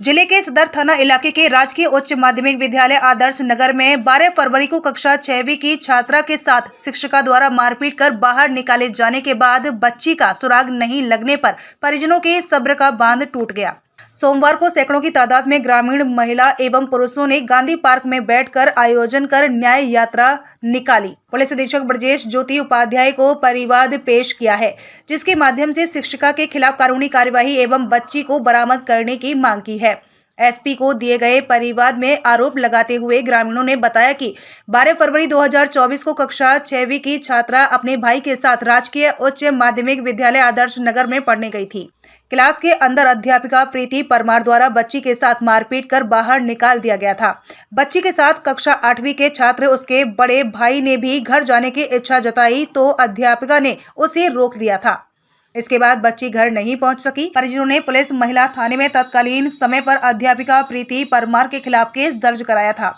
जिले के सदर थाना इलाके के राजकीय उच्च माध्यमिक विद्यालय आदर्श नगर में 12 फरवरी को कक्षा 6वीं की छात्रा के साथ शिक्षिका द्वारा मारपीट कर बाहर निकाले जाने के बाद बच्ची का सुराग नहीं लगने पर परिजनों के सब्र का बांध टूट गया। सोमवार को सैकड़ों की तादाद में ग्रामीण महिला एवं पुरुषों ने गांधी पार्क में बैठकर आयोजन कर न्याय यात्रा निकाली। पुलिस अधीक्षक ब्रजेश ज्योति उपाध्याय को परिवाद पेश किया है, जिसके माध्यम से शिक्षिका के खिलाफ कानूनी कार्यवाही एवं बच्ची को बरामद करने की मांग की है। एसपी को दिए गए परिवाद में आरोप लगाते हुए ग्रामीणों ने बताया कि 12 फरवरी 2024 को कक्षा 6वीं की छात्रा अपने भाई के साथ राजकीय उच्च माध्यमिक विद्यालय आदर्श नगर में पढ़ने गई थी। क्लास के अंदर अध्यापिका प्रीति परमार द्वारा बच्ची के साथ मारपीट कर बाहर निकाल दिया गया था। बच्ची के साथ कक्षा 8वीं के छात्र उसके बड़े भाई ने भी घर जाने की इच्छा जताई तो अध्यापिका ने उसे रोक दिया था। इसके बाद बच्ची घर नहीं पहुंच सकी। परिजनों ने पुलिस महिला थाने में तत्कालीन समय पर अध्यापिका प्रीति परमार के खिलाफ केस दर्ज कराया था।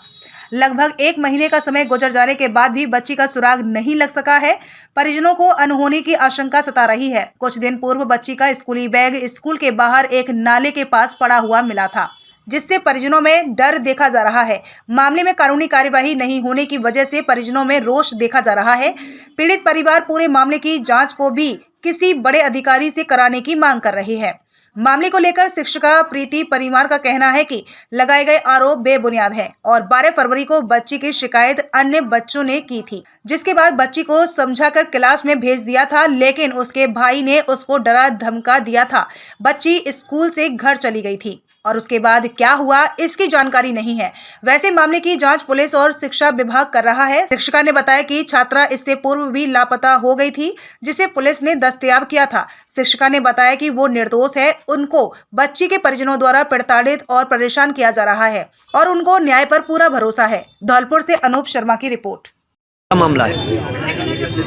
लगभग 1 महीने का समय गुजर जाने के बाद भी बच्ची का सुराग नहीं लग सका है। परिजनों को अनहोनी की आशंका सता रही है। कुछ दिन पूर्व बच्ची का स्कूली बैग स्कूल के बाहर एक नाले के पास पड़ा हुआ मिला था, जिससे परिजनों में डर देखा जा रहा है। मामले में कानूनी कार्यवाही नहीं होने की वजह से परिजनों में रोष देखा जा रहा है। पीड़ित परिवार पूरे मामले की जांच को भी किसी बड़े अधिकारी से कराने की मांग कर रहे हैं। मामले को लेकर शिक्षिका प्रीति परिवार का कहना है कि लगाए गए आरोप बेबुनियाद है और 12 फरवरी को बच्ची की शिकायत अन्य बच्चों ने की थी, जिसके बाद बच्ची को समझाकर क्लास में भेज दिया था, लेकिन उसके भाई ने उसको डरा धमका दिया था। बच्ची स्कूल से घर चली गई थी और उसके बाद क्या हुआ इसकी जानकारी नहीं है। वैसे मामले की जांच पुलिस और शिक्षा विभाग कर रहा है। शिक्षिका ने बताया कि छात्रा इससे पूर्व भी लापता हो गई थी, जिसे पुलिस ने दस्तयाब किया था। शिक्षिका ने बताया कि वो निर्दोष है, उनको बच्ची के परिजनों द्वारा प्रताड़ित और परेशान किया जा रहा है और उनको न्याय पर पूरा भरोसा है। धौलपुर से अनूप शर्मा की रिपोर्ट। मामला है,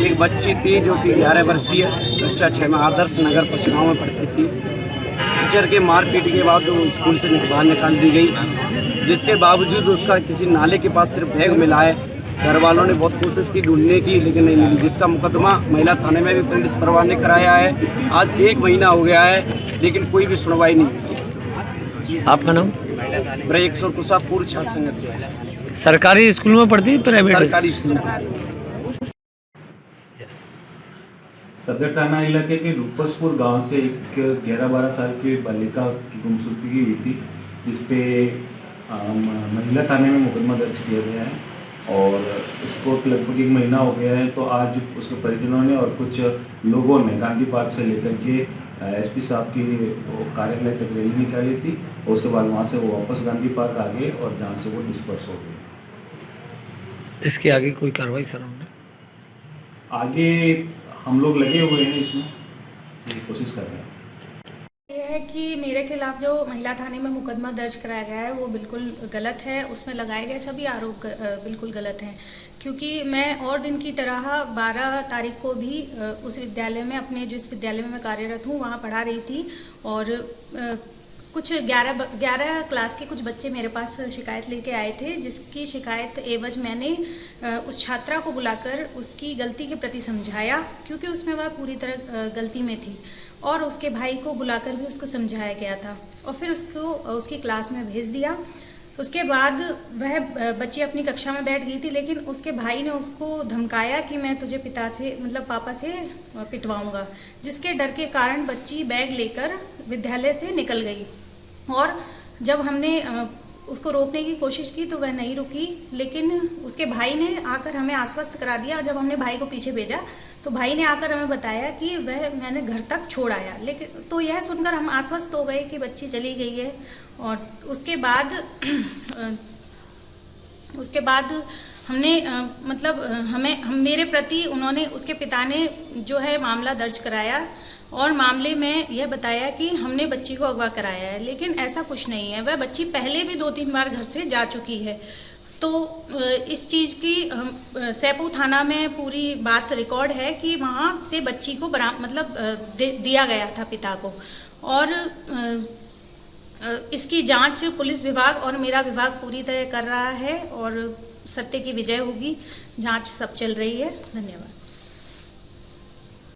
एक बच्ची थी जो कि 11 वर्षीय कक्षा 6 में आदर्श नगर पचगांव में पढ़ती थी। टीचर के मारपीट के बाद वो स्कूल से बाहर निकाल दी गई, जिसके बावजूद उसका किसी नाले के पास सिर्फ बैग मिला है। घर वालों ने बहुत कोशिश की ढूंढने की, लेकिन नहीं मिली, जिसका मुकदमा महिला थाने में भी पीड़ित परिवार ने कराया है। आज 1 महीना हो गया है, लेकिन कोई भी सुनवाई नहीं हुई। आपका नाम? ब्रेक और कुशा पूर्व छात्र संगत। सरकारी स्कूल में पढ़ती प्राइवेट? सरकारी स्कूल में। सदर थाना इलाके के रूपसपुर गांव से एक 11-12 साल की बालिका की गुमशुदगी हुई थी, जिसपे महिला थाने में मुकदमा दर्ज किया गया है और इसको लगभग 1 महीना हो गया है। तो आज उसके परिजनों ने और कुछ लोगों ने गांधी पार्क से लेकर के एसपी साहब की कार्यालय तक रैली निकाली थी और उसके बाद वहाँ से वो वापस गांधी पार्क आ गए और जहाँ से वो डिस्पर्स हो गए। इसके आगे कोई कार्रवाई सर हमने आगे हम लोग लगे हुए हैं, इसमें कोशिश कर रहे हैं। यह है कि मेरे खिलाफ जो महिला थाने में मुकदमा दर्ज कराया गया है वो बिल्कुल गलत है। उसमें लगाए गए सभी आरोप बिल्कुल गलत हैं, क्योंकि मैं और दिन की तरह 12 तारीख को भी उस विद्यालय में, अपने जिस विद्यालय में मैं कार्यरत हूँ, वहाँ पढ़ा रही थी और कुछ 11 क्लास के कुछ बच्चे मेरे पास शिकायत लेके आए थे, जिसकी शिकायत एवज मैंने उस छात्रा को बुलाकर उसकी गलती के प्रति समझाया, क्योंकि उसमें वह पूरी तरह गलती में थी, और उसके भाई को बुलाकर भी उसको समझाया गया था और फिर उसको उसकी क्लास में भेज दिया। उसके बाद वह बच्ची अपनी कक्षा में बैठ गई थी, लेकिन उसके भाई ने उसको धमकाया कि मैं तुझे पिता से, मतलब पापा से पिटवाऊंगा, जिसके डर के कारण बच्ची बैग लेकर विद्यालय से निकल गई। और जब हमने उसको रोकने की कोशिश की तो वह नहीं रुकी, लेकिन उसके भाई ने आकर हमें आश्वस्त करा दिया। जब हमने भाई को पीछे भेजा तो भाई ने आकर हमें बताया कि वह मैंने घर तक छोड़ आया, लेकिन तो यह सुनकर हम आश्वस्त हो गए कि बच्ची चली गई है। और उसके बाद हमने मेरे प्रति उन्होंने, उसके पिता ने जो है मामला दर्ज कराया और मामले में यह बताया कि हमने बच्ची को अगवा कराया है, लेकिन ऐसा कुछ नहीं है। वह बच्ची पहले भी 2-3 बार घर से जा चुकी है। तो इस चीज़ की सैपू थाना में पूरी बात रिकॉर्ड है कि वहाँ से बच्ची को दिया गया था पिता को, और इसकी जांच पुलिस विभाग और मेरा विभाग पूरी तरह कर रहा है और सत्य की विजय होगी। जांच सब चल रही है। धन्यवाद।